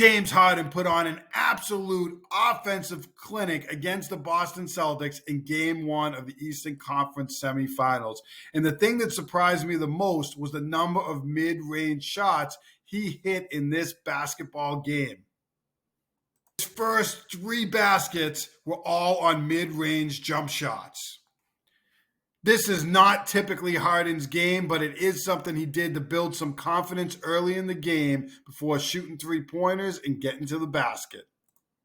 James Harden put on an absolute offensive clinic against the Boston Celtics in Game 1 of the Eastern Conference semifinals. And the thing that surprised me the most was the number of mid-range shots he hit in this basketball game. His first 3 baskets were all on mid-range jump shots. This is not typically Harden's game, but it is something he did to build some confidence early in the game before shooting 3-pointers and getting to the basket.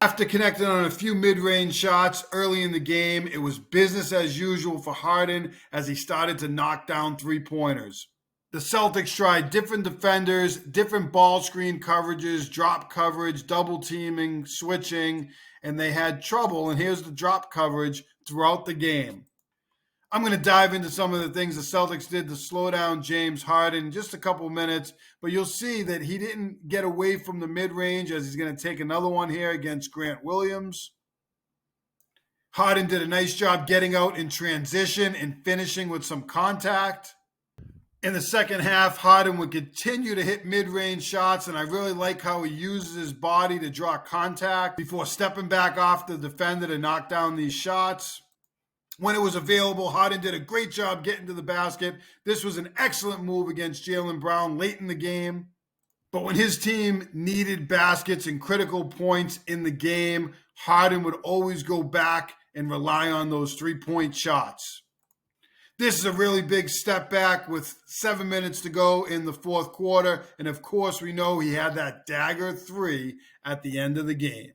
After connecting on a few mid-range shots early in the game, it was business as usual for Harden as he started to knock down 3-pointers. The Celtics tried different defenders, different ball screen coverages, drop coverage, double teaming, switching, and they had trouble, and here's the drop coverage throughout the game. I'm going to dive into some of the things the Celtics did to slow down James Harden in just a couple minutes, but you'll see that he didn't get away from the mid-range as he's going to take another one here against Grant Williams. Harden did a nice job getting out in transition and finishing with some contact. In the second half, Harden would continue to hit mid-range shots, and I really like how he uses his body to draw contact before stepping back off the defender to knock down these shots. When it was available, Harden did a great job getting to the basket. This was an excellent move against Jaylen Brown late in the game. But when his team needed baskets and critical points in the game, Harden would always go back and rely on those 3-point shots. This is a really big step back with 7 minutes to go in the fourth quarter. And of course, we know he had that dagger 3 at the end of the game.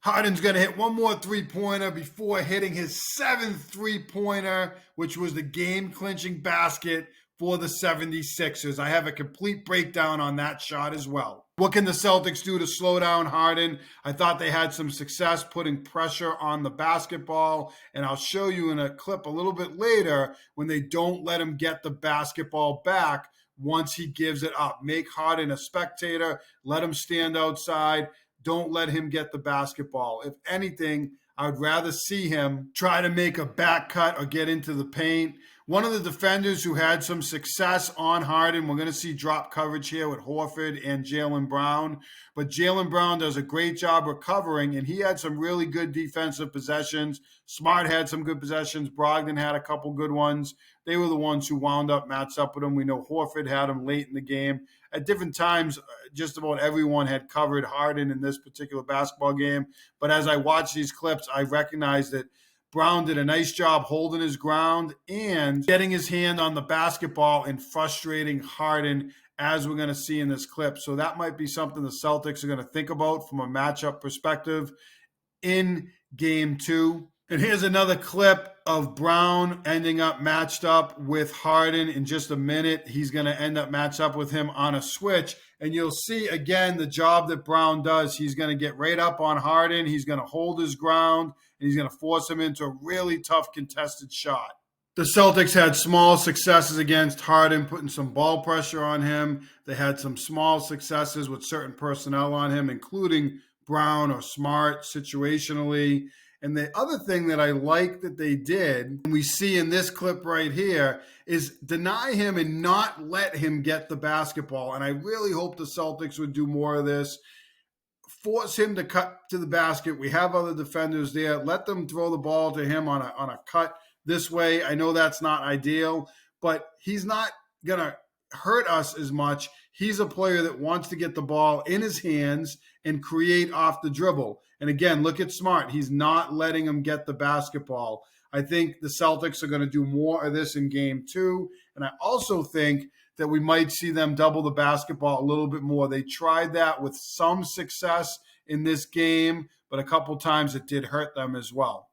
Harden's going to hit one more 3-pointer before hitting his 7th 3-pointer, which was the game-clinching basket for the 76ers. I have a complete breakdown on that shot as well. What can the Celtics do to slow down Harden? I thought they had some success putting pressure on the basketball, and I'll show you in a clip a little bit later when they don't let him get the basketball back once he gives it up. Make Harden a spectator, let him stand outside. Don't let him get the basketball. If anything, I would rather see him try to make a back cut or get into the paint. One of the defenders who had some success on Harden, we're going to see drop coverage here with Horford and Jaylen Brown. But Jaylen Brown does a great job recovering, and he had some really good defensive possessions. Smart had some good possessions. Brogdon had a couple good ones. They were the ones who wound up matched up with him. We know Horford had him late in the game. At different times, just about everyone had covered Harden in this particular basketball game. But as I watch these clips, I recognize that Brown did a nice job holding his ground and getting his hand on the basketball and frustrating Harden, as we're going to see in this clip. So that might be something the Celtics are going to think about from a matchup perspective in Game 2. And here's another clip of Brown ending up matched up with Harden in just a minute. He's going to end up matched up with him on a switch. And you'll see, again, the job that Brown does. He's going to get right up on Harden. He's going to hold his ground, and he's going to force him into a really tough contested shot. The Celtics had small successes against Harden, putting some ball pressure on him. They had some small successes with certain personnel on him, including Brown or Smart situationally. And the other thing that I like that they did, and we see in this clip right here, is deny him and not let him get the basketball. And I really hope the Celtics would do more of this. Force him to cut to the basket. We have other defenders there. Let them throw the ball to him on a cut this way. I know that's not ideal, but he's not going to hurt us as much. He's a player that wants to get the ball in his hands and create off the dribble. And again, look at Smart. He's not letting him get the basketball. I think the Celtics are going to do more of this in Game 2. And I also think that we might see them double the basketball a little bit more. They tried that with some success in this game, but a couple times it did hurt them as well.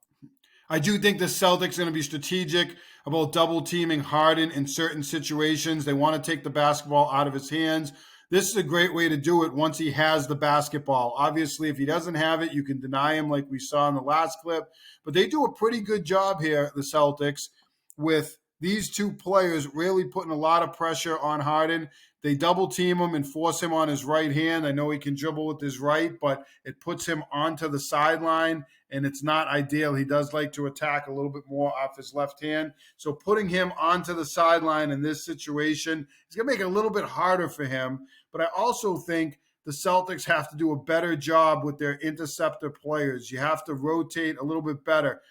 I do think the Celtics are going to be strategic about double teaming Harden in certain situations. They want to take the basketball out of his hands. This is a great way to do it once he has the basketball. Obviously, if he doesn't have it, you can deny him like we saw in the last clip. But they do a pretty good job here, the Celtics, with these two players really putting a lot of pressure on Harden. They double team him and force him on his right hand. I know he can dribble with his right, but it puts him onto the sideline, and it's not ideal. He does like to attack a little bit more off his left hand. So putting him onto the sideline in this situation is going to make it a little bit harder for him. But I also think the Celtics have to do a better job with their interceptor players. You have to rotate a little bit better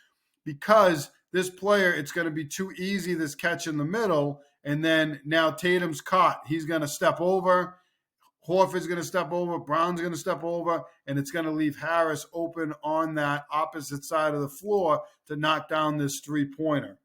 because this player, it's going to be too easy, this catch in the middle. And then now Tatum's caught. He's going to step over. Horford's going to step over. Brown's going to step over. And it's going to leave Harris open on that opposite side of the floor to knock down this three-pointer.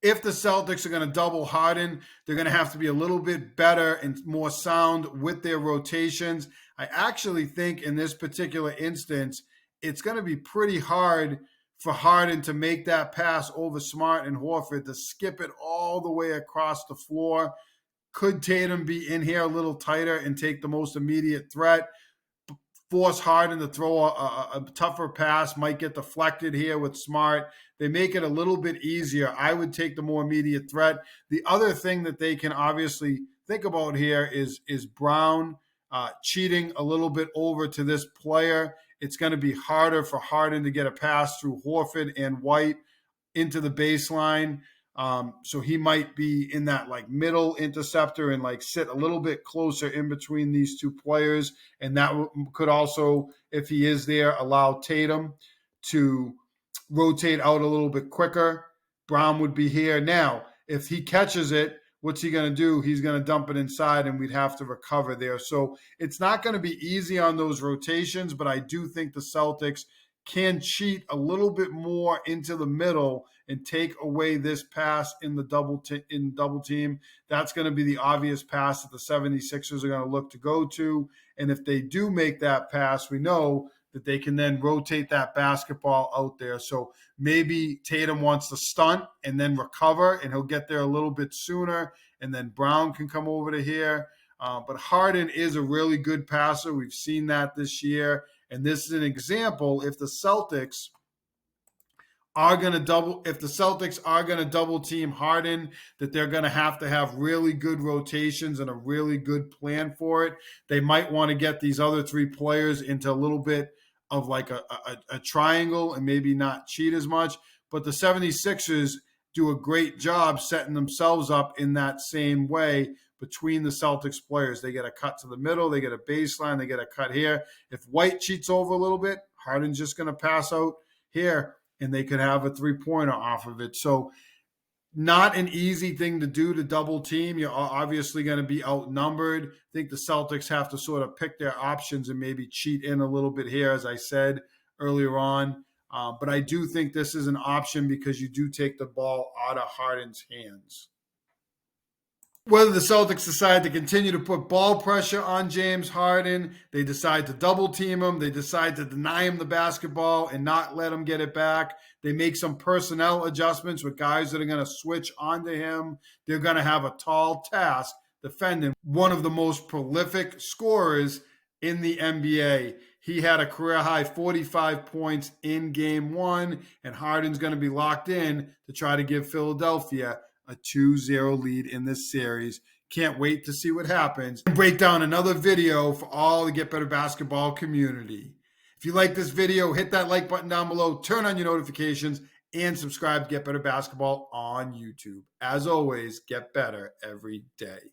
If the Celtics are going to double Harden, they're going to have to be a little bit better and more sound with their rotations. I actually think in this particular instance, it's going to be pretty hard for Harden to make that pass over Smart and Horford, to skip it all the way across the floor. Could Tatum be in here a little tighter and take the most immediate threat? Force Harden to throw a tougher pass, might get deflected here with Smart. They make it a little bit easier. I would take the more immediate threat. The other thing that they can obviously think about here is Brown cheating a little bit over to this player. It's going to be harder for Harden to get a pass through Horford and White into the baseline. So he might be in that like middle interceptor and like sit a little bit closer in between these two players. And that could also, if he is there, allow Tatum to rotate out a little bit quicker. Brown would be here. Now, if he catches it, what's he going to do? He's going to dump it inside and we'd have to recover there. So it's not going to be easy on those rotations, but I do think the Celtics can cheat a little bit more into the middle and take away this pass in the double team. That's going to be the obvious pass that the 76ers are going to look to go to. And if they do make that pass, we know that they can then rotate that basketball out there. So maybe Tatum wants to stunt and then recover, and he'll get there a little bit sooner, and then Brown can come over to here. But Harden is a really good passer. We've seen that this year. And this is an example, if the Celtics are going to double team Harden, that they're going to have really good rotations and a really good plan for it. They might want to get these other three players into a little bit of like a triangle and maybe not cheat as much. But the 76ers do a great job setting themselves up in that same way between the Celtics players. They get a cut to the middle, they get a baseline, they get a cut here. If White cheats over a little bit, Harden's just going to pass out here, and they could have a three-pointer off of it. So not an easy thing to do to double team. You're obviously going to be outnumbered. I think the Celtics have to sort of pick their options and maybe cheat in a little bit here, as I said earlier on. But I do think this is an option because you do take the ball out of Harden's hands. Whether the Celtics decide to continue to put ball pressure on James Harden, they decide to double team him, they decide to deny him the basketball and not let him get it back. They make some personnel adjustments with guys that are going to switch onto him. They're going to have a tall task defending one of the most prolific scorers in the NBA. He had a career-high 45 points in Game 1, and Harden's going to be locked in to try to give Philadelphia a 2-0 lead in this series. Can't wait to see what happens. Break down another video for all the Get Better Basketball community. If you like this video, hit that like button down below, turn on your notifications, and subscribe to Get Better Basketball on YouTube. As always, get better every day.